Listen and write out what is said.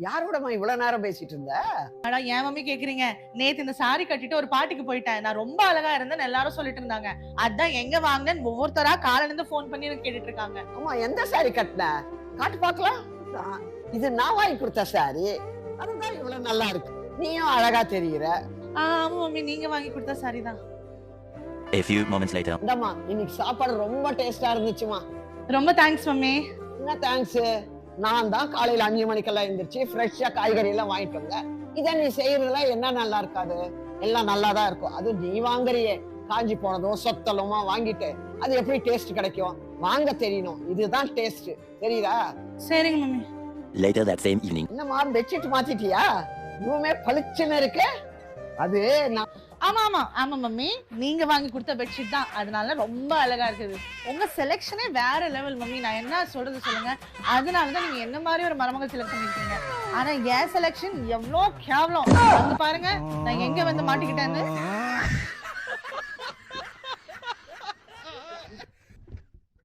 யாரோடமா இவ்வளவு நேரம் பேசிட்டு இருந்த? ஆனா ஏன் மம்மி கேக்குறீங்க? நேத்து இந்த சாரி கட்டிட்டு ஒரு பார்ட்டிக்கு போயிட்டேன். நான் ரொம்ப அழகா இருந்தேன்னு எல்லாரும் சொல்லிட்டு இருந்தாங்க. அதான் எங்க வாங்கன்னு ஒவ்வொருத்தரா காலையில இருந்து ஃபோன் பண்ணி எனக்கு கேட்டுட்டு இருக்காங்க. ஆமா, எந்த சாரி கட்டின? காட்டு பாக்கலாம். இது நான் வாங்கி கொடுத்த சாரி. அதுதான் இவ்வளவு நல்லா இருக்கு. நீயும் அழகா தெரியுற. ஆமா மம்மி, நீங்க வாங்கி கொடுத்த சாரி தான். A few moments later. இந்தம்மா, இன்னைக்கு சாப்பாடு ரொம்ப டேஸ்டா இருந்துச்சுமா. ரொம்ப தேங்க்ஸ் மம்மி. என்ன தேங்க்ஸ்? நான் தான் காலையில 5 மணிக்கெல்லாம் எந்திரிச்சு ஃப்ரெஷ்ஷா காய்கறி எல்லாம் வாங்கிட்டு வந்தேன். இதை நீ செய்யறதுல என்ன நல்லா இருக்காது? எல்லாம் நல்லாதான் இருக்கும். அது நீ வாங்குறியே, காஞ்சி போனதும் சொத்தலுமா வாங்கிட்டு அது எப்படி டேஸ்ட் கிடைக்கும்? வாங்க தெரியணும். இதுதான் டேஸ்ட், தெரியுதா? சரிங்க mummy. Later that same evening. என்னம்மா, பெட்ஷீட் மாத்திட்டியா? ரூமே பளிச்சுன்னு இருக்கு. அது ஆமா மம்மி, நீங்க வாங்கி கொடுத்த பெட்ஷீட் தான், அதனால ரொம்ப அழகா இருக்குது. உங்க செலெக்ஷனே வேற லெவல் மம்மி. நான் என்ன சொல்றது சொல்லுங்க. அதனாலதான் நீங்க என்ன மாதிரி ஒரு மருமகள் செலக்ட் பண்ணிருக்கீங்க. ஆனா என் செலெக்ஷன் எவ்வளவு கேவலம். அங்க பாருங்க நான் எங்க வந்து மாட்டிக்கிட்டேன்னு.